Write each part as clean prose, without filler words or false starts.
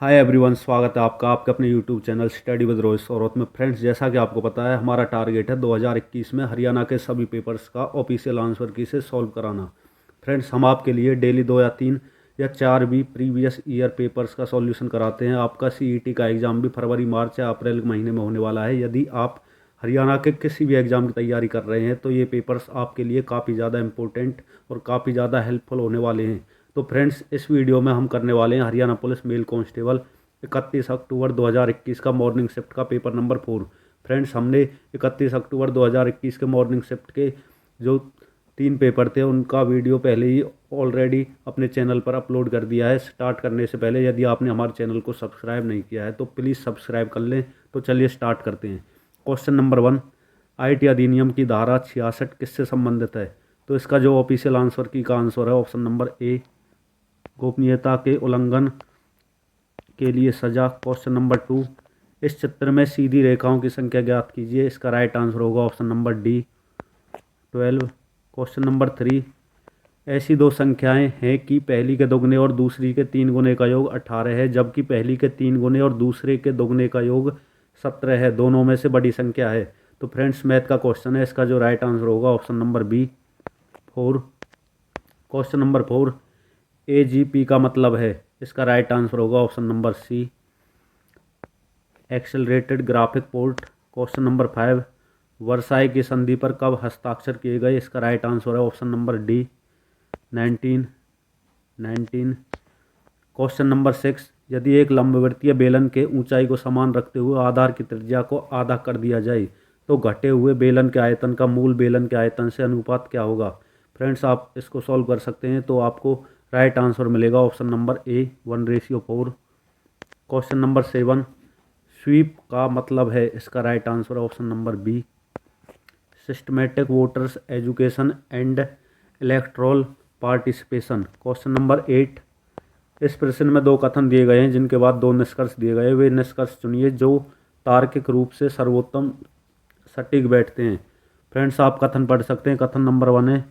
Hi everyone, स्वागत है आपका आपके अपने YouTube channel study with Rohit Saurabh में। फ्रेंड्स, जैसा कि आपको पता है, हमारा टारगेट है 2021 में हरियाणा के सभी पेपर्स का ऑफिशियल आंसर की से सॉल्व कराना। फ्रेंड्स, हम आपके लिए डेली 2 या 3 या 4 भी प्रीवियस ईयर पेपर्स का सॉल्यूशन कराते हैं। आपका सीईटी का एग्ज़ाम भी फरवरी, मार्च या अप्रैल के महीने में होने वाला है। यदि आप हरियाणा के किसी भी एग्ज़ाम की तैयारी कर रहे हैं तो ये पेपर्स आपके लिए काफ़ी ज़्यादा इंपॉर्टेंट और काफ़ी ज़्यादा हेल्पफुल होने वाले हैं। तो फ्रेंड्स, इस वीडियो में हम करने वाले हैं हरियाणा पुलिस मेल कांस्टेबल 31 अक्टूबर 2021 का मॉर्निंग शिफ्ट का पेपर नंबर 4। फ्रेंड्स, हमने 31 अक्टूबर 2021 के मॉर्निंग शिफ्ट के जो 3 पेपर थे उनका वीडियो पहले ही ऑलरेडी अपने चैनल पर अपलोड कर दिया है। स्टार्ट करने से पहले यदि आपने हमारे चैनल को सब्सक्राइब नहीं किया है तो प्लीज़ सब्सक्राइब कर लें। तो चलिए स्टार्ट करते हैं। क्वेश्चन नंबर 1, आईटी अधिनियम की धारा 66 किससे संबंधित है? तो इसका जो ऑफिशियल आंसर की का आंसर है ऑप्शन नंबर ए, गोपनीयता के उल्लंघन के लिए सजा। क्वेश्चन नंबर 2, इस चित्र में सीधी रेखाओं की संख्या ज्ञात कीजिए। इसका राइट आंसर होगा option number D, 12। Question number 3, ऐसी दो संख्याएं हैं कि पहली के दोगुने और दूसरी के 3 गुने का योग 18 है, जबकि पहली के 3 गुने और दूसरे के दोगुने का योग 17 है। दोनों में से बड़ी संख्या है। तो फ्रेंड्स, मैथ का क्वेश्चन है। इसका जो राइट आंसर होगा option number B, 4। Question number 4, AGP का मतलब है? इसका राइट आंसर होगा option number C, accelerated graphic port. Question number 5, Versailles की संधि पर कब हस्ताक्षर किए गए? इसका राइट आंसर है option number D, 1919। Question number 6, यदि एक लंबवृत्तीय बेलन के ऊंचाई को समान रखते हुए आधार की त्रिज्या को आधा कर दिया जाए तो घटे हुए बेलन के आयतन का मूल बेलन के आयतन से अनुपात क्या होगा? फ्रेंड्स, आप इसको सॉल्व कर सकते हैं तो आपको राइट आंसर मिलेगा option number A, 1:4। Question number 7, SVEEP का मतलब है? इसका right answer option number B, systematic voters education and electoral participation. Question number 8, इस प्रश्न में 2 कथन दिए गए हैं जिनके बाद 2 निष्कर्ष दिए गए। वे निष्कर्ष चुनिए जो तार्किक रूप से सर्वोत्तम सटीक बैठते हैं। फ्रेंड्स, आप कथन पढ़ सकते हैं। कथन नंबर 1 है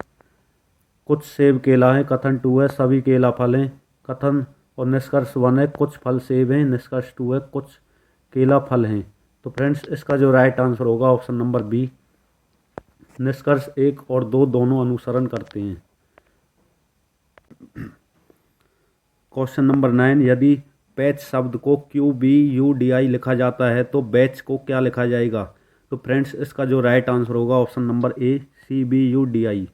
कुछ सेब केला है। कथन 2 है सभी केला फल हैं। कथन और निष्कर्ष 1 है कुछ फल सेब हैं। निष्कर्ष 2 है कुछ केला फल हैं। तो फ्रेंड्स, इसका जो राइट आंसर होगा ऑप्शन नंबर बी, निष्कर्ष 1 और 2 दोनों अनुसरण करते हैं। क्वेश्चन नंबर 9, यदि पैच शब्द को QBUDI लिखा जाता है तो बैच को क्या लिखा जाएगा? तो फ्रेंड्स, इसका जो राइट आंसर होगा ऑप्शन नंबर ए, CBUDI।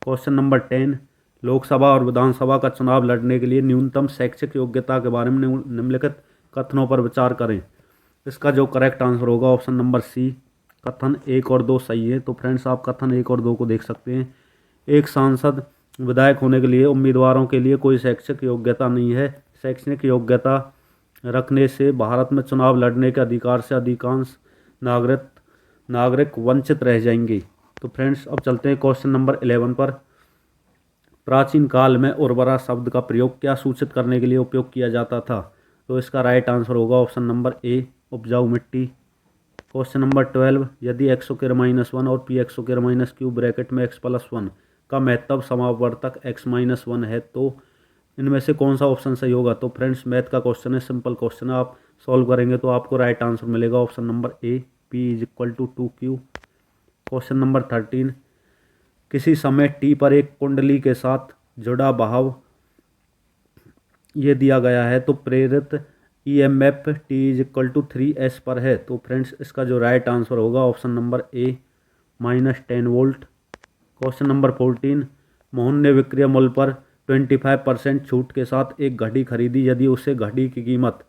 क्वेश्चन नंबर 10, लोकसभा और विधानसभा का चुनाव लड़ने के लिए न्यूनतम शैक्षिक योग्यता के बारे में निम्नलिखित कथनों पर विचार करें। इसका जो करेक्ट आंसर होगा ऑप्शन नंबर सी, कथन 1 और 2 सही है। तो फ्रेंड्स, आप कथन 1 और 2 को देख सकते हैं। एक सांसद विधायक होने के लिए उम्मीदवारों के लिए कोई शैक्षिक योग्यता नहीं है। शैक्षणिक योग्यता रखने से भारत में चुनाव लड़ने के अधिकार से अधिकांश नागरिक वंचित रह जाएंगे। तो फ्रेंड्स, अब चलते हैं क्वेश्चन नंबर 11 पर। प्राचीन काल में उर्वरा शब्द का प्रयोग क्या सूचित करने के लिए उपयोग किया जाता था? तो इसका राइट आंसर होगा ऑप्शन नंबर ए, उपजाऊ मिट्टी। क्वेश्चन नंबर 12, यदि x² - 1 और p(x²-q) ब्रैकेट में x+1 का महत्तम समावर्तक x-1 है तो इनमें से कौन सा ऑप्शन सही होगा? तो फ्रेंड्स, मैथ का क्वेश्चन है, सिंपल क्वेश्चन है। आप सॉल्व करेंगे तो आपको राइट आंसर मिलेगा ऑप्शन नंबर ए, p = 2q। क्वेश्चन नंबर 13, किसी समय t पर एक कुंडली के साथ जुड़ा बहाव ये दिया गया है तो प्रेरित EMF t = 3s पर है। तो फ्रेंड्स, इसका जो राइट आंसर होगा ऑप्शन नंबर ए, -10 वोल्ट। क्वेश्चन नंबर 14, मोहन ने विक्रय मूल्य पर 25% छूट के साथ एक घड़ी खरीदी। यदि उसे घड़ी की कीमत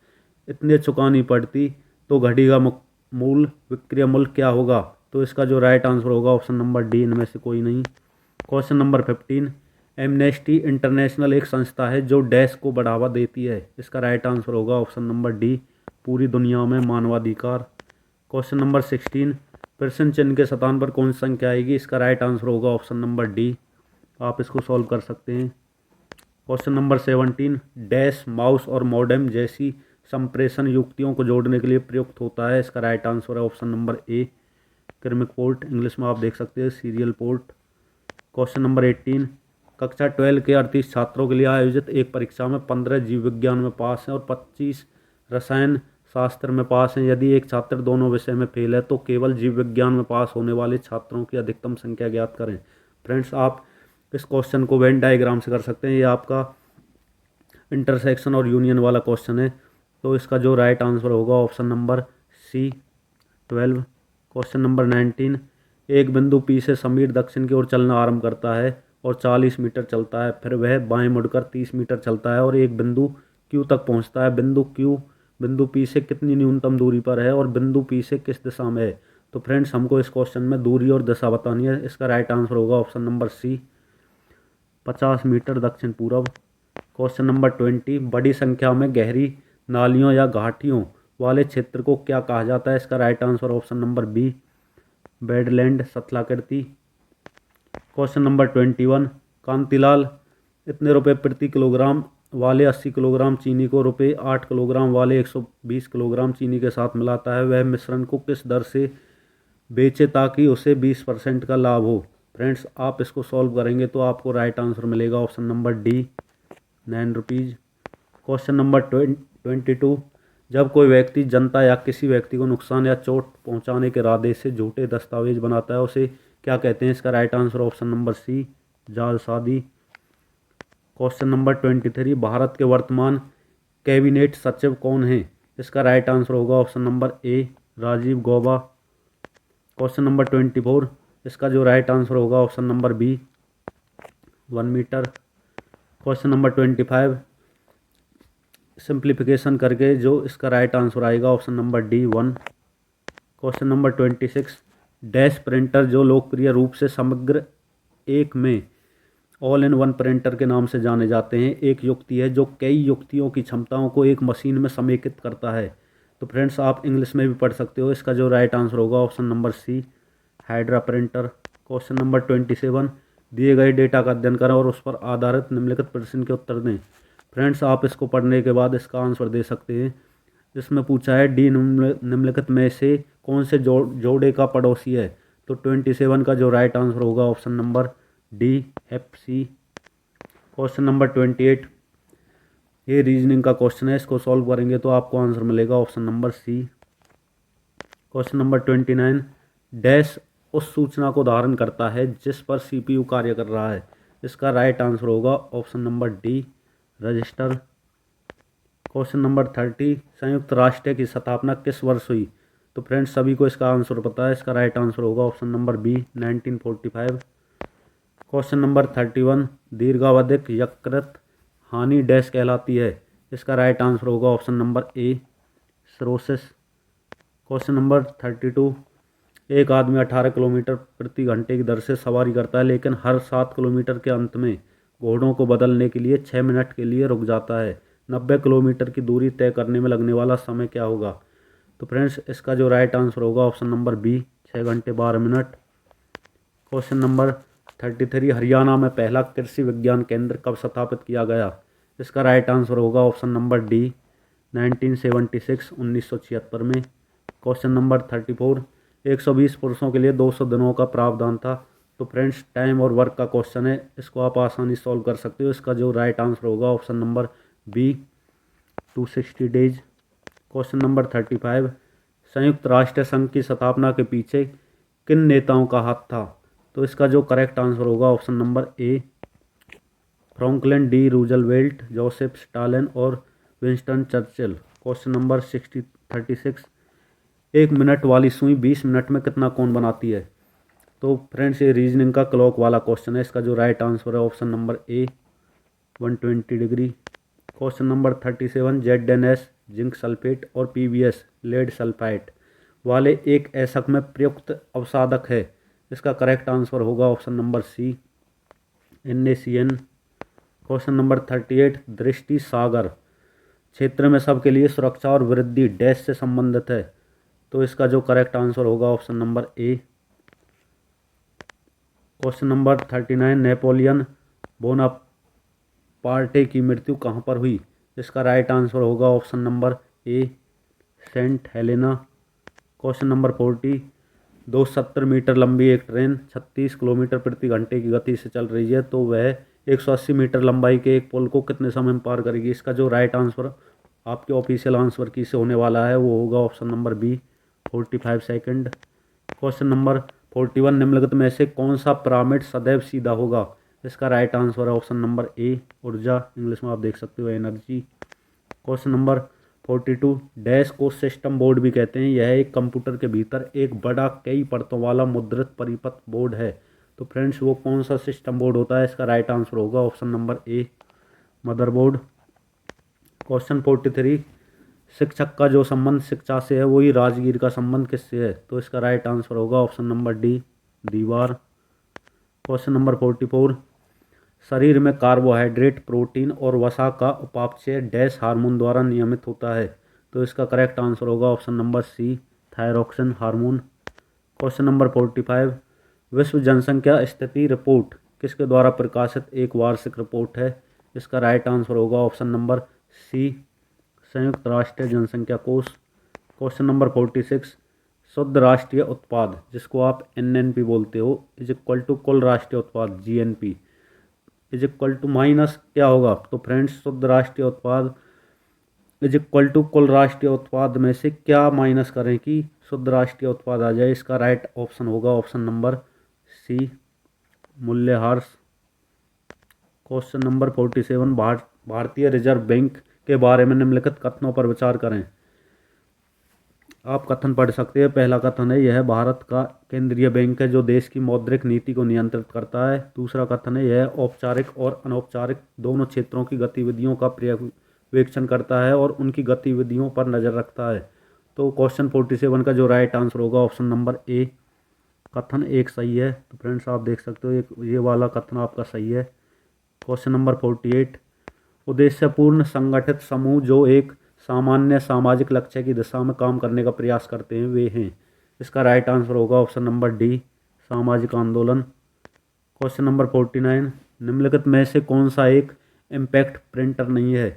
इतने चुकानी पड़ती तो घड़ी का मूल विक्रय मूल्य क्या होगा? तो इसका जो राइट आंसर होगा ऑप्शन नंबर डी, इनमें से कोई नहीं। क्वेश्चन नंबर 15, एमनेस्टी इंटरनेशनल एक संस्था है जो डैश को बढ़ावा देती है। इसका राइट आंसर होगा ऑप्शन नंबर डी, पूरी दुनिया में मानवाधिकार। क्वेश्चन नंबर 16, प्रश्न चिन्ह के स्थान पर कौन सी संख्या आएगी? इसका राइट आंसर होगा ऑप्शन नंबर डी। आप इसको सॉल्व कर सकते हैं। क्वेश्चन नंबर 17, डैश माउस और मॉडेम जैसी संप्रेषण युक्तियों को जोड़ने के लिए प्रयुक्त होता है। इसका राइट आंसर है ऑप्शन नंबर ए, क्रमिक पोर्ट। इंग्लिश में आप देख सकते हैं सीरियल पोर्ट। क्वेश्चन नंबर 18, कक्षा 12 के 38 छात्रों के लिए आयोजित एक परीक्षा में 15 जीव विज्ञान में पास हैं और 25 रसायन शास्त्र में पास हैं। यदि एक छात्र दोनों विषय में फेल है तो केवल जीव विज्ञान में पास होने वाले छात्रों की अधिकतम संख्या ज्ञात करें। फ्रेंड्स, आप इस क्वेश्चन को वेन डायग्राम से कर सकते हैं। ये आपका इंटरसेक्शन और यूनियन वाला क्वेश्चन है। तो इसका जो राइट आंसर होगा option number C 12। Question number 19, एक बिंदु पी से समीर दक्षिण की ओर चलना आरंभ करता है और 40 मीटर चलता है। फिर वह बाएं मुड़कर 30 मीटर चलता है और एक बिंदु क्यू तक पहुंचता है। बिंदु क्यू बिंदु पी से कितनी न्यूनतम दूरी पर है और बिंदु पी से किस दिशा में है। तो फ्रेंड्स, हमको इस क्वेश्चन में दूरी और दिशा बतानी है। इसका राइट आंसर होगा ऑप्शन नंबर सी 50 मीटर दक्षिण पूर्व। क्वेश्चन नंबर 20, बड़ी संख्या में गहरी नालियों या घाटियों वाले क्षेत्र को क्या कहा जाता है। इसका right answer option number B badland स्थलाकृति। क्वेश्चन नंबर 21, कांतिलाल इतने रुपए प्रति किलोग्राम वाले 80 किलोग्राम चीनी को रुपए 8 किलोग्राम वाले 120 किलोग्राम चीनी के साथ मिलाता है। वह मिश्रण को किस दर से बेचे ताकि उसे 20% का लाभ हो। फ्रेंड्स, आप इसको सॉल्व करेंगे तो आपको राइट आंसर मिलेगा option number D 9 rupees. Question number 22, जब कोई व्यक्ति जनता या किसी व्यक्ति को नुकसान या चोट पहुंचाने के इरादे से झूठे दस्तावेज बनाता है उसे क्या कहते हैं। इसका right answer option number C जालसाजी। क्वेश्चन नंबर 23, भारत के वर्तमान कैबिनेट सचिव कौन है। इसका राइट आंसर होगा option number A Rajiv Gauba. Question number 24, इसका जो राइट आंसर होगा option number B 1 metre. Question number 25, simplification करके जो इसका राइट आंसर आएगा option number D 1। Question number 26, dash printer जो लोकप्रिय रूप से समग्र एक में ऑल इन वन प्रिंटर के नाम से जाने जाते हैं, एक युक्ति है जो कई युक्तियों की क्षमताओं को एक मशीन में समेकित करता है। तो फ्रेंड्स, आप इंग्लिश में भी पढ़ सकते हो। इसका जो राइट आंसर होगा option number C hydra printer. Question number 27, दिए गए डेटा का अध्ययन करें और उस पर आधारित निम्नलिखित प्रश्न के उत्तर दें। फ्रेंड्स, आप इसको पढ़ने के बाद इसका आंसर दे सकते हैं। इसमें पूछा है डी निम्नलिखित में से कौन से जोड़े का पड़ोसी है। तो 27 का जो राइट आंसर होगा option number D F C. Question number 28, ये रीजनिंग का क्वेश्चन है। इसको सॉल्व करेंगे तो आपको आंसर मिलेगा option number C. Question number 29, dash उस सूचना को धारण करता है जिस पर सीपीयू कार्य कर रहा है। इसका राइट आंसर होगा option number D register. Question number 30, संयुक्त राष्ट्र की स्थापना किस वर्ष हुई। तो फ्रेंड्स, सभी को इसका आंसर पता है। इसका राइट आंसर होगा option number B 1945। Question number 31, दीर्घावधिक यकृत हानि डैश कहलाती है। इसका राइट आंसर होगा option number A cirrhosis. Question number 32, एक आदमी 18 किलोमीटर प्रति घंटे की दर से सवारी करता है लेकिन हर 7 किलोमीटर के अंत में घोड़ों को बदलने के लिए 6 मिनट के लिए रुक जाता है। 90 किलोमीटर की दूरी तय करने में लगने वाला समय क्या होगा। तो फ्रेंड्स, इसका जो राइट आंसर होगा ऑप्शन नंबर बी 6 घंटे 12 मिनट। क्वेश्चन नंबर 33, हरियाणा में पहला कृषि विज्ञान केंद्र कब स्थापित किया गया। इसका राइट आंसर होगा ऑप्शन नंबर डी 1976 1976 में। क्वेश्चन नंबर 34, 120 पुरुषों के लिए 200 दिनों का प्रावधान था। तो फ्रेंड्स, टाइम और वर्क का क्वेश्चन है। इसको आप आसानी सॉल्व कर सकते हो। इसका जो राइट आंसर होगा option number B 260 days. Question number 35, संयुक्त राष्ट्र संघ की स्थापना के पीछे किन नेताओं का हाथ था। तो इसका जो करेक्ट आंसर होगा ऑप्शन नंबर ए Franklin D Roosevelt, Joseph Stalin और विंस्टन चर्चिल। क्वेश्चन नंबर 36, एक मिनट वाली सुई 20 मिनट में कितना कोण बनाती है। तो फ्रेंड्स, ये रीजनिंग का क्लॉक वाला क्वेश्चन है। इसका जो राइट आंसर है option number A 120 degree. Question number 37, ZnS zinc sulphate और PbS लेड सल्फाइड वाले एक ऐसक में प्रयुक्त अवसादक है। इसका करेक्ट आंसर होगा option number C NaCN। Question number 38, दृष्टि सागर क्षेत्र में सबके लिए सुरक्षा और वृद्धि डैश से संबंधित है। तो इसका जो करेक्ट आंसर होगा option number A. Question number 39, Napoleon Bonaparte की मृत्यु कहाँ पर हुई। इसका राइट आंसर होगा option number A Saint Helena. Question number 40, 270 metre लंबी एक ट्रेन 36 किलोमीटर प्रति घंटे की गति से चल रही है तो वह 180 मीटर लंबाई के एक पुल को कितने समय में पार करेगी? इसका जो राइट आंसर आपके ऑफिशियल आंसर की से होने वाला है वो होगा option number B, 45 second. Question number 41, निम्नलिखित में से कौन सा पिरामिड सदैव सीधा होगा? इसका राइट आंसर है ऑप्शन नंबर ए, ऊर्जा, इंग्लिश में आप देख सकते हो एनर्जी। क्वेश्चन नंबर 42, डैश को सिस्टम बोर्ड भी कहते हैं। यह एक कंप्यूटर के भीतर एक बड़ा कई परतों वाला मुद्रित परिपथ बोर्ड है। तो फ्रेंड्स वो कौन सा सिस्टम बोर्ड होता है? इसका राइट आंसर होगा ऑप्शन नंबर ए, मदरबोर्ड। क्वेश्चन 43, शिक्षक का जो संबंध शिक्षा से है वही राजगीर का संबंध किससे है? तो इसका राइट आंसर होगा ऑप्शन नंबर डी, दीवार। क्वेश्चन नंबर 44, शरीर में कार्बोहाइड्रेट, प्रोटीन और वसा का उपापचय डैश हार्मोन द्वारा नियमित होता है। तो इसका करेक्ट आंसर होगा option number C, thyroxine hormone. Question number 45, विश्व जनसंख्या स्थिति रिपोर्ट किसके द्वारा प्रकाशित एक वार्षिक रिपोर्ट है? इसका राइट आंसर होगा ऑप्शन नंबर सी, संयुक्त राष्ट्र जनसंख्या कोष। क्वेश्चन नंबर 46, शुद्ध राष्ट्रीय उत्पाद जिसको आप एनएनपी बोलते हो इज इक्वल टू कुल राष्ट्रीय उत्पाद GNP is equal to minus क्या होगा? तो फ्रेंड्स शुद्ध राष्ट्रीय उत्पाद इज इक्वल टू कुल राष्ट्रीय उत्पाद में से क्या माइनस करें कि शुद्ध राष्ट्रीय उत्पाद आ जाए? इसका राइट ऑप्शन होगा ऑप्शन नंबर सी, मूल्यह्रास। क्वेश्चन नंबर 47, भारतीय रिजर्व बैंक के बारे में निम्नलिखित कथनों पर विचार करें। आप कथन पढ़ सकते हैं। पहला कथन है यह भारत का केंद्रीय बैंक है जो देश की मौद्रिक नीति को नियंत्रित करता है। दूसरा कथन है यह औपचारिक और अनौपचारिक दोनों क्षेत्रों की गतिविधियों का पर्यवेक्षण करता है और उनकी गतिविधियों पर नज़र रखता है। तो क्वेश्चन 47 का जो राइट आंसर होगा ऑप्शन नंबर ए, कथन एक सही है। तो फ्रेंड्स आप देख सकते हो ये वाला कथन आपका सही है। क्वेश्चन नंबर 48, उद्देश्यपूर्ण संगठित समूह जो एक सामान्य सामाजिक लक्ष्य की दिशा में काम करने का प्रयास करते हैं वे हैं। इसका राइट आंसर होगा ऑप्शन नंबर डी, सामाजिक आंदोलन। क्वेश्चन नंबर 49, निम्नलिखित में से कौन सा एक इम्पैक्ट प्रिंटर नहीं है?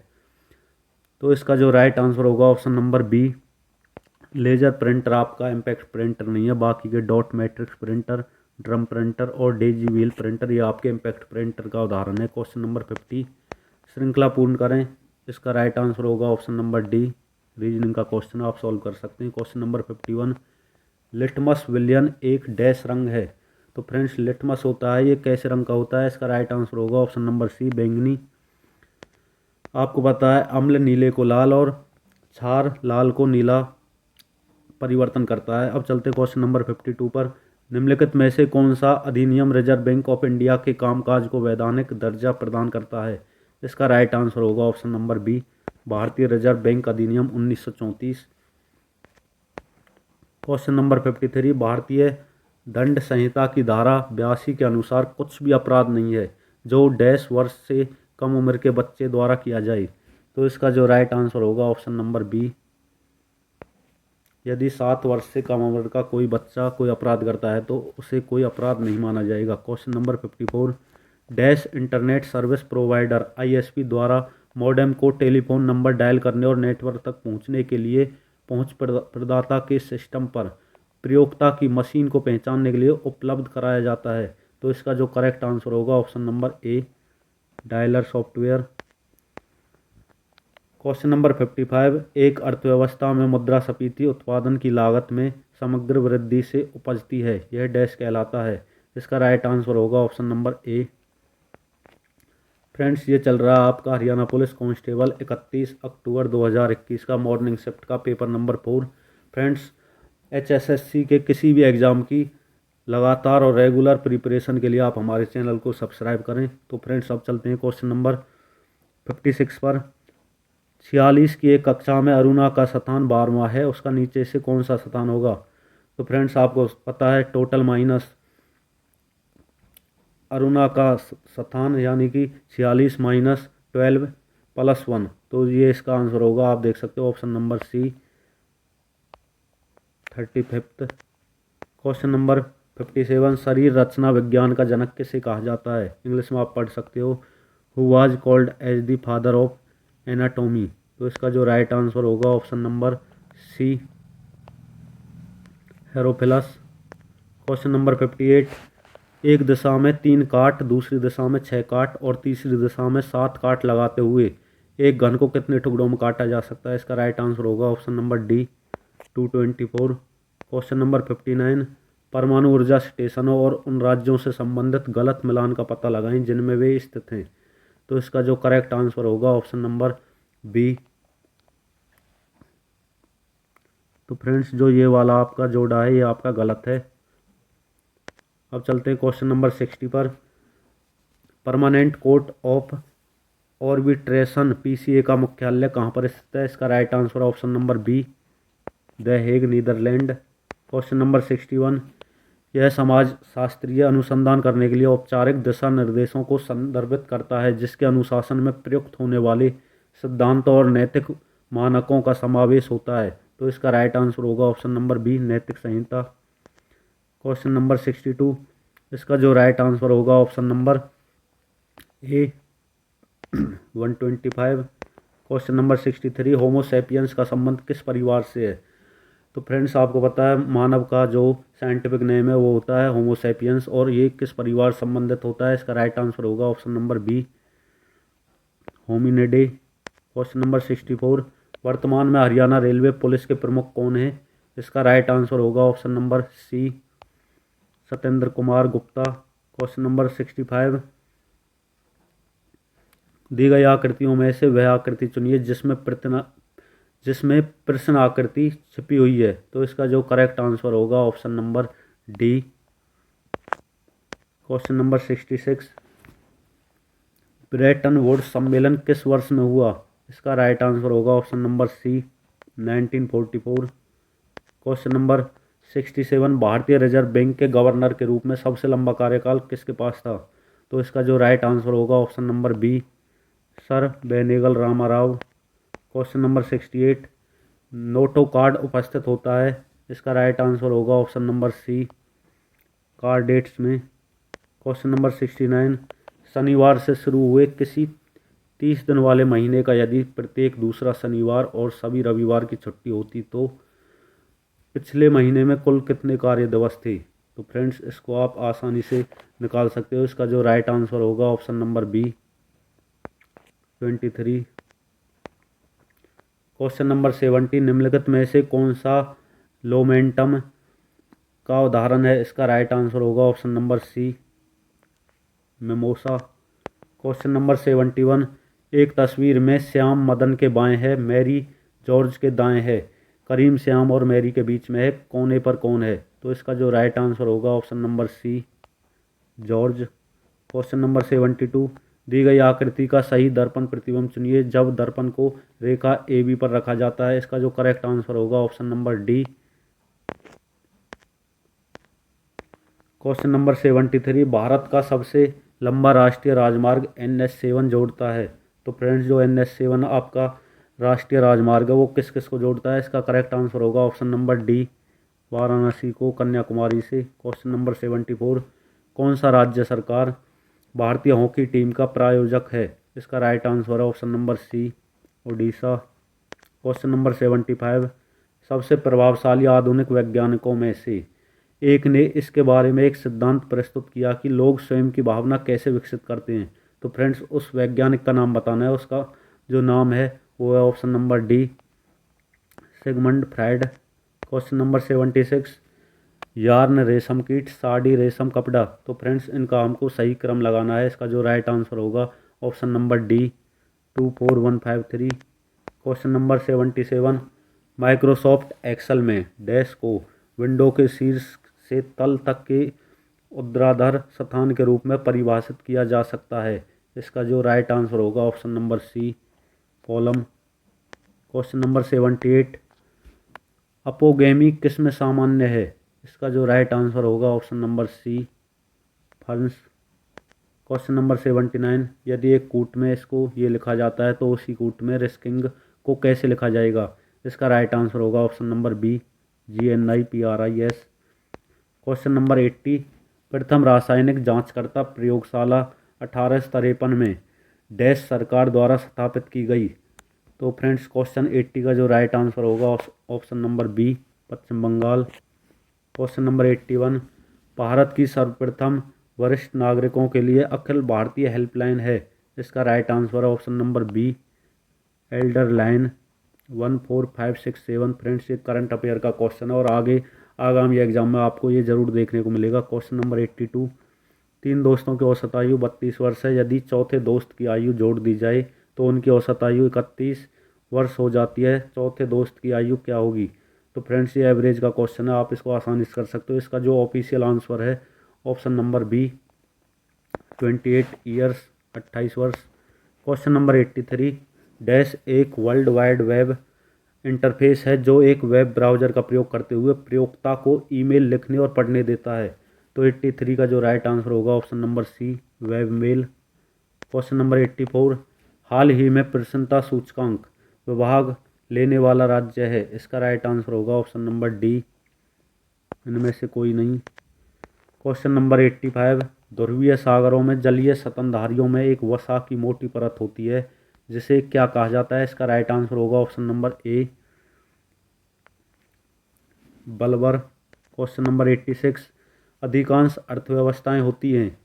तो इसका जो राइट आंसर होगा option number B, laser printer आपका इम्पैक्ट प्रिंटर नहीं है। बाकी के dot matrix printer, drum printer और डेजी व्हील प्रिंटर ये आपके इम्पैक्ट प्रिंटर का उदाहरण है। क्वेश्चन नंबर 50, श्रृंखला पूर्ण करें। इसका राइट आंसर होगा ऑप्शन नंबर डी, रीजनिंग का क्वेश्चन आप सॉल्व कर सकते हैं। क्वेश्चन नंबर 51, लिटमस विलियन एक डैश रंग है। तो फ्रेंड्स लिटमस होता है ये कैसे रंग का होता है? इसका राइट आंसर होगा ऑप्शन नंबर सी, बैंगनी। आपको पता है अम्ल नीले को लाल और क्षार लाल को नीला परिवर्तन करता है। अब चलते क्वेश्चन नंबर 52 पर। निम्नलिखित में से कौन सा अधिनियम रिजर्व बैंक ऑफ इंडिया के कामकाज को वैधानिक दर्जा प्रदान करता है? इसका राइट आंसर होगा ऑप्शन नंबर बी, भारतीय रिजर्व बैंक अधिनियम 1934। क्वेश्चन नंबर 53, भारतीय दंड संहिता की धारा 82 के अनुसार कुछ भी अपराध नहीं है जो डैश वर्ष से कम उम्र के बच्चे द्वारा किया जाए। तो इसका जो राइट आंसर होगा ऑप्शन नंबर बी, यदि 7 वर्ष से कम उम्र का कोई बच्चा कोई अपराध करता है तो उसे कोई अपराध नहीं माना जाएगा। Question number 54, dash internet service provider ISP द्वारा मॉडेम को टेलीफोन नंबर डायल करने और नेटवर्क तक पहुंचने के लिए पहुंच प्रदाता के सिस्टम पर प्रयोक्ता की मशीन को पहचानने के लिए उपलब्ध कराया जाता है। तो इसका जो करेक्ट आंसर होगा ऑप्शन नंबर ए, डायलर सॉफ्टवेयर। क्वेश्चन नंबर 55, एक अर्थव्यवस्था में मुद्रास्फीति उत्पादन की लागत में समग्र वृद्धि से उपजती है, यह डैश कहलाता है। इसका राइट आंसर होगा ऑप्शन नंबर ए। फ्रेंड्स ये चल रहा है आपका हरियाणा पुलिस कांस्टेबल 31 अक्टूबर 2021 का मॉर्निंग शिफ्ट का पेपर नंबर 4। फ्रेंड्स एचएसएससी के किसी भी एग्ज़ाम की लगातार और रेगुलर प्रिपरेशन के लिए आप हमारे चैनल को सब्सक्राइब करें। तो फ्रेंड्स अब चलते हैं क्वेश्चन नंबर 56 पर। 46 की एक कक्षा में अरुणा का स्थान 12वां है, उसका नीचे से कौन सा स्थान होगा? तो फ्रेंड्स आपको पता है टोटल माइनस अरुणा का स्थान यानी कि 46 माइनस 12 प्लस 1। तो ये इसका आंसर होगा, आप देख सकते हो option number C, 35। Question number 57, शरीर रचना विज्ञान का जनक किसे कहा जाता है? इंग्लिश में आप पढ़ सकते हो, who was called as the father of anatomy. तो इसका जो राइट आंसर होगा option number C, Herophilus. Question number 58, एक दिशा में 3 काट, दूसरी दिशा में 6 काट और तीसरी दिशा में 7 काट लगाते हुए एक घन को कितने टुकड़ों में काटा जा सकता है? इसका राइट आंसर होगा option number D 224। Question number 59, परमाणु ऊर्जा स्टेशनों और उन राज्यों से संबंधित गलत मिलान का पता लगाएं जिनमें वे स्थित हैं। तो इसका जो करेक्ट आंसर होगा ऑप्शन नंबर बी। तो फ्रेंड्स जो ये वाला आपका जोड़ा है ये आपका गलत है। अब चलते हैं क्वेश्चन नंबर 60 पर। Permanent court of arbitration PCA का मुख्यालय कहाँ पर स्थित है? इसका right answer option number B the Hague, Netherlands. Question number 61, यह समाज शास्त्रीय अनुसंधान करने के लिए औपचारिक दिशा निर्देशों को संदर्भित करता है जिसके अनुशासन में प्रयुक्त होने वाले सिद्धांतों और नैतिक मानकों का समावेश होता है। तो इसका राइट आंसर होगा ऑप्शन नंबर बी नैतिक संहिता। क्वेश्चन नंबर 62, इसका जो राइट आंसर होगा ऑप्शन नंबर ए 125। क्वेश्चन नंबर 63, होमोसेपियंस का संबंध किस परिवार से है? तो फ्रेंड्स आपको पता है मानव का जो साइंटिफिक नेम है वो होता है होमोसेपियंस, और ये किस परिवार संबंधित होता है? इसका राइट आंसर होगा option number B hominidae. Question number 64, वर्तमान में हरियाणा रेलवे पुलिस के प्रमुख कौन है? इसका राइट आंसर होगा option number C Satyendra Kumar Gupta. Question number 65, दी गई आकृतियों में से वह आकृति चुनिए जिसमें प्रश्न आकृति छिपी हुई है। तो इसका जो करेक्ट आंसर होगा option number D. Question number 66, Bretton Woods सम्मेलन किस वर्ष में हुआ? इसका राइट आंसर होगा option number C 1944। Question number 67, भारतीय रिजर्व बैंक के गवर्नर के रूप में सबसे लंबा कार्यकाल किसके पास था? तो इसका जो राइट आंसर होगा option number B sir Benegal Rama Rau. Question number 68, नोटो कार्ड उपस्थित होता है। इसका राइट आंसर होगा option number C card dates में। क्वेश्चन नंबर 69, शनिवार से शुरू हुए किसी 30 दिन वाले महीने का यदि प्रत्येक दूसरा शनिवार और सभी रविवार की छुट्टी होती तो पिछले महीने में कुल कितने कार्य दिवस थे? तो फ्रेंड्स इसको आप आसानी से निकाल सकते हो। इसका जो राइट आंसर होगा option number B 23। Question number 70, निम्नलिखित में से कौन सा लोमेंटम का उदाहरण है? इसका राइट आंसर होगा option number C mimosa. Question number 71, एक तस्वीर में श्याम मदन के बाएं है, मैरी जॉर्ज के दाएं है, करीम श्याम और मैरी के बीच में है, कोने पर कौन है? तो इसका जो राइट आंसर होगा option number C George. Question number 72, दी गई आकृति का सही दर्पण प्रतिबिंब चुनिए जब दर्पण को रेखा ए बी पर रखा जाता है। इसका जो करेक्ट आंसर होगा option number D. Question number 73, Bharat का सबसे लंबा राष्ट्रीय राजमार्ग NH7 जोड़ता है। तो फ्रेंड्स जो NH7 आपका राष्ट्रीय राजमार्ग है वो किस किस को जोड़ता है? इसका करेक्ट आंसर होगा ऑप्शन नंबर डी वाराणसी को कन्याकुमारी से। क्वेश्चन नंबर 74, कौन सा राज्य सरकार भारतीय हॉकी टीम का प्रायोजक है? इसका राइट आंसर है option number C Orissa. Question number 75, सबसे प्रभावशाली आधुनिक वैज्ञानिकों में से एक ने इसके बारे में एक सिद्धांत प्रस्तुत किया कि लोग स्वयं की भावना कैसे विकसित करते हैं। तो फ्रेंड्स उस वैज्ञानिक का नाम बताना है, उसका जो नाम है वो है option number D Sigmund Freud. Question number 76, yarn रेशम कीट, साड़ी रेशम कपड़ा। तो फ्रेंड्स इनका हमको सही क्रम लगाना है। इसका जो राइट आंसर होगा option number D 24153। Question number 77, Microsoft Excel में डैश को विंडो के शीर्ष से तल तक के ऊर्ध्वाधर स्थान के रूप में परिभाषित किया जा सकता है। इसका जो राइट आंसर होगा option number C column. Question number 78, apogamy किस में सामान्य है? इसका जो राइट आंसर होगा option number C ferns. Question number 79, यदि एक कूट में इसको ये लिखा जाता है तो उसी कूट में रिस्किंग को कैसे लिखा जाएगा? इसका राइट आंसर होगा option number B GNIPRIS। Question number 80, प्रथम रासायनिक जांचकर्ता प्रयोगशाला 1853 में डैश सरकार द्वारा स्थापित की गई। तो फ्रेंड्स क्वेश्चन 80 का जो राइट आंसर होगा ऑप्शन नंबर बी पश्चिम बंगाल। क्वेश्चन नंबर 81, भारत की सर्वप्रथम वरिष्ठ नागरिकों के लिए अखिल भारतीय हेल्पलाइन है। इसका राइट आंसर है option number B, elder line 14567। Friends, ये करंट अफेयर का क्वेश्चन है और आगे आगामी एग्जाम में आपको ये जरूर देखने को मिलेगा। क्वेश्चन नंबर 82, 3 दोस्तों की औसत आयु 32 वर्ष है। यदि चौथे दोस्त की आयु जोड़ दी जाए तो उनकी औसत आयु 31 वर्ष हो जाती है। चौथे दोस्त की आयु क्या होगी? तो फ्रेंड्स, ये एवरेज का क्वेश्चन है, आप इसको आसानी से कर सकते हो। इसका जो ऑफिशियल आंसर है ऑप्शन नंबर बी, 28 ईयर्स, 28 वर्ष। क्वेश्चन नंबर 83, डैश एक वर्ल्ड वाइड वेब इंटरफेस है जो एक वेब ब्राउज़र का प्रयोग करते हुए प्रयोक्ता को ईमेल लिखने और पढ़ने देता है। तो 83 का जो राइट आंसर होगा option number C, web mail. Question number 84, हाल ही में प्रसन्नता सूचकांक विभाग लेने वाला राज्य है। इसका राइट आंसर होगा ऑप्शन नंबर डी, इनमें से कोई नहीं। क्वेश्चन नंबर 85, ध्रुवीय सागरों में जलीय स्तनधारियों में एक वसा की मोटी परत होती है जिसे क्या कहा जाता है? इसका राइट आंसर होगा ऑप्शन नंबर ए, बल्बर। क्वेश्चन नंबर 86, अधिकांश अर्थव्यवस्थाएं होती हैं।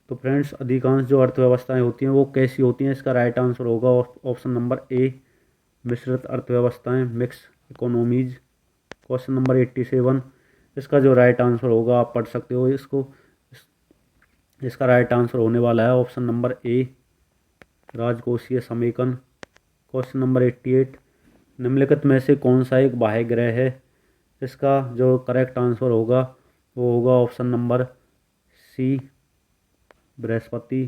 तो फ्रेंड्स, अधिकांश जो अर्थव्यवस्थाएं होती हैं वो कैसी होती हैं? इसका राइट आंसर होगा ऑप्शन नंबर ए, मिश्रित अर्थव्यवस्थाएं, मिक्स इकोनॉमीज। क्वेश्चन नंबर 87, इसका जो राइट आंसर होगा आप पढ़ सकते हो इसको। इसका राइट आंसर होने वाला है ऑप्शन नंबर ए, राजकोषीय समेकन। क्वेश्चन नंबर 88, निम्नलिखित में से कौन सा एक बाह्य ग्रह है? इसका जो करेक्ट आंसर होगा वो होगा ऑप्शन नंबर सी, बृहस्पति।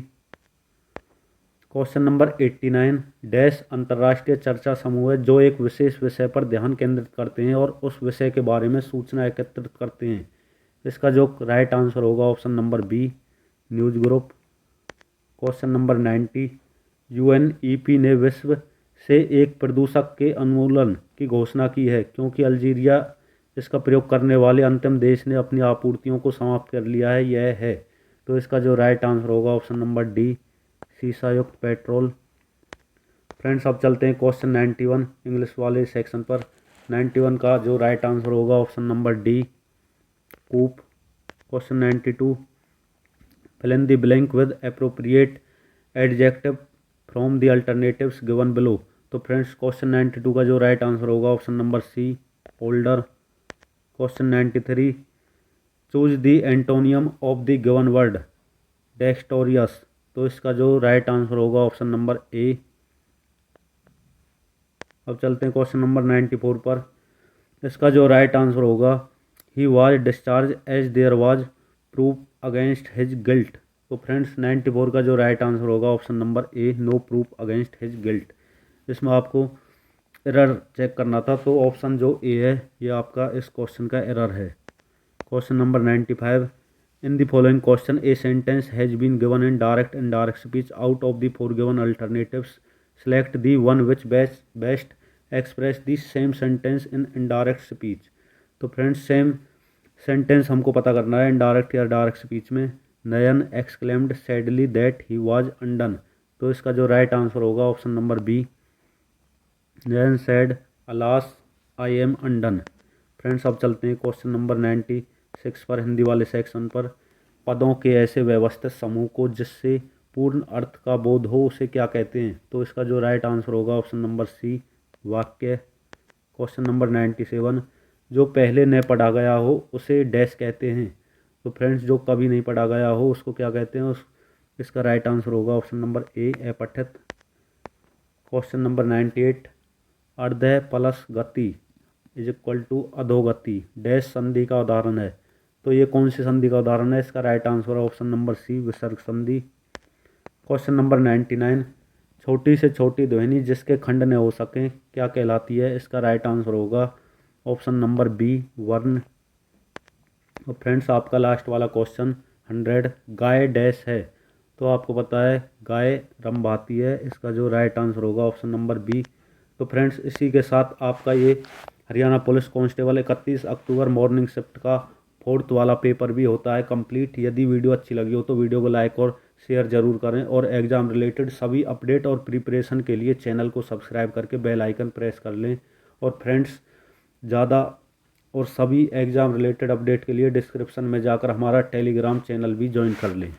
क्वेश्चन नंबर 89, डैश अंतर्राष्ट्रीय चर्चा समूह है जो एक विशेष विषय पर ध्यान केंद्रित करते हैं और उस विषय के बारे में सूचना एकत्रित करते हैं। इसका जो राइट आंसर होगा option number B, news group. Question number 90, UNEP ने विश्व से एक प्रदूषक के उन्मूलन की घोषणा की है क्योंकि अल्जीरिया इसका प्रयोग करने वाले अंतिम देश ने अपनी आपूर्तियों को समाप्त कर लिया है, यह है। तो इसका जो राइट आंसर होगा ऑप्शन नंबर डी, शीशा युक्त पेट्रोल। फ्रेंड्स, अब चलते हैं क्वेश्चन 91 इंग्लिश वाले सेक्शन पर। 91 का जो राइट आंसर होगा option number D, coup. Question 92, fill in the blank with appropriate adjective from the alternatives given below। तो फ्रेंड्स, क्वेश्चन 92 का जो राइट आंसर होगा option number C, older. Question 93, choose the antonym of the given word, dexterous. तो इसका जो right answer होगा option number A. अब चलते हैं क्वेश्चन नंबर 94 पर। इसका जो राइट आंसर होगा, he was discharge as there was proof against his guilt. तो फ्रेंड्स, 94 का जो राइट आंसर होगा option number A, no proof against his guilt. इसमें आपको एरर चेक करना था, तो ऑप्शन जो ए है ये आपका इस क्वेश्चन का एरर है। Question number 95, in the following question a sentence has been given in direct indirect speech out of the four given alternatives, select the one which best express the same sentence in indirect speech. तो friends, same sentence हमको पता करना है indirect या direct speech में। Nayan exclaimed sadly that he was undone. तो इसका जो राइट आंसर होगा option number B, Nayan said alas I am undone. Friends, अब चलते हैं क्वेश्चन नंबर 96 पर, हिंदी वाले सेक्शन पर। पदों के ऐसे व्यवस्थित समूह को जिससे पूर्ण अर्थ का बोध हो उसे क्या कहते हैं? तो इसका जो राइट आंसर होगा ऑप्शन नंबर सी, वाक्य। क्वेश्चन नंबर 97, जो पहले न पढ़ा गया हो उसे डैश कहते हैं। तो फ्रेंड्स, जो कभी नहीं पढ़ा गया हो उसको क्या कहते हैं? इसका राइट आंसर होगा ऑप्शन नंबर ए, अपठित। क्वेश्चन नंबर 98, अर्ध प्लस गति इज इक्वल टू अधोगति डैश संधि का उदाहरण है। तो ये कौन सी संधि का उदाहरण है? इसका राइट आंसर है ऑप्शन नंबर सी, विसर्ग संधि। क्वेश्चन नंबर 99, छोटी से छोटी ध्वनि जिसके खंड न हो सके क्या कहलाती है? इसका राइट आंसर होगा ऑप्शन नंबर बी, वर्ण। और फ्रेंड्स, आपका लास्ट वाला क्वेश्चन 100, गाय डैश है। तो आपको पता है गाय रंभाती है। इसका जो राइट आंसर होगा ऑप्शन नंबर बी। तो फ्रेंड्स, इसी के साथ आपका ये हरियाणा पुलिस कांस्टेबल 31 अक्टूबर मॉर्निंग शिफ्ट का 4th वाला पेपर भी होता है कंप्लीट। यदि वीडियो अच्छी लगी हो तो वीडियो को लाइक और शेयर जरूर करें और एग्ज़ाम रिलेटेड सभी अपडेट और प्रिपरेशन के लिए चैनल को सब्सक्राइब करके बेल आइकन प्रेस कर लें। और फ्रेंड्स, ज़्यादा और सभी एग्ज़ाम रिलेटेड अपडेट के लिए डिस्क्रिप्शन में जाकर हमारा टेलीग्राम चैनल भी ज्वाइन कर लें।